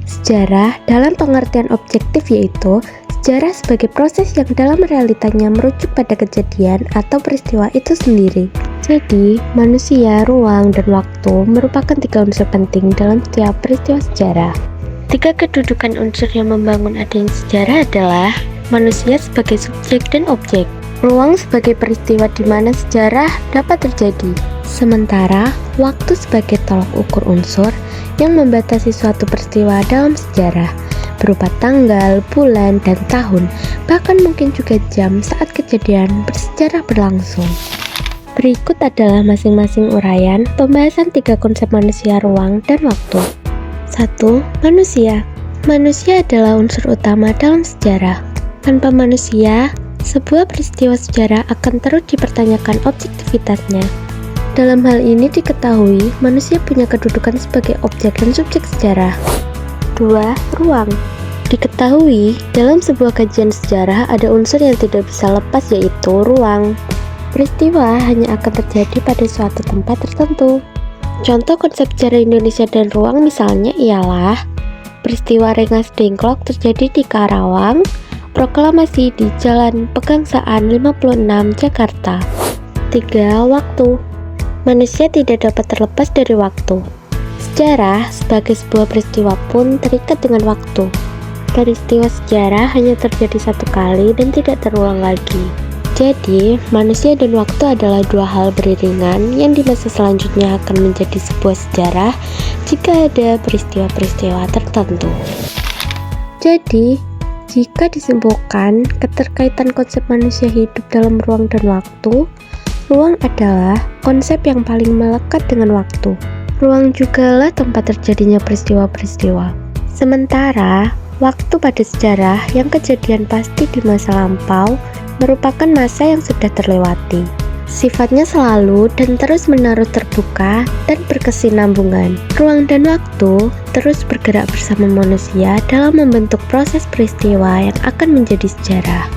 Sejarah dalam pengertian objektif yaitu sejarah sebagai proses yang dalam realitanya merujuk pada kejadian atau peristiwa itu sendiri. Jadi, manusia, ruang, dan waktu merupakan 3 unsur penting dalam setiap peristiwa sejarah. 3 kedudukan unsur yang membangun adanya sejarah adalah manusia sebagai subjek dan objek, ruang sebagai peristiwa di mana sejarah dapat terjadi, sementara waktu sebagai tolak ukur unsur yang membatasi suatu peristiwa dalam sejarah, berupa tanggal, bulan, dan tahun, bahkan mungkin juga jam saat kejadian bersejarah berlangsung. Berikut adalah masing-masing uraian pembahasan 3 konsep manusia, ruang, dan waktu. 1. Manusia. Manusia adalah unsur utama dalam sejarah. Tanpa manusia, sebuah peristiwa sejarah akan terus dipertanyakan objektivitasnya. Dalam hal ini diketahui, manusia punya kedudukan sebagai objek dan subjek sejarah. 2. Ruang. Diketahui, dalam sebuah kajian sejarah ada unsur yang tidak bisa lepas yaitu ruang. Peristiwa hanya akan terjadi pada suatu tempat tertentu. Contoh konsep sejarah Indonesia dan ruang misalnya ialah peristiwa Rengas Dengklok terjadi di Karawang, proklamasi di Jalan Pegangsaan 56 Jakarta. 3. Waktu. Manusia tidak dapat terlepas dari waktu. Sejarah sebagai sebuah peristiwa pun terikat dengan waktu. Peristiwa sejarah hanya terjadi satu kali dan tidak terulang lagi. Jadi, manusia dan waktu adalah 2 hal beriringan yang di masa selanjutnya akan menjadi sebuah sejarah jika ada peristiwa-peristiwa tertentu. Jadi, jika disimpulkan keterkaitan konsep manusia hidup dalam ruang dan waktu, ruang adalah konsep yang paling melekat dengan waktu. Ruang jugalah tempat terjadinya peristiwa-peristiwa. Sementara, waktu pada sejarah yang kejadian pasti di masa lampau merupakan masa yang sudah terlewati. Sifatnya selalu dan terus-menerus terbuka dan berkesinambungan. Ruang dan waktu terus bergerak bersama manusia dalam membentuk proses peristiwa yang akan menjadi sejarah.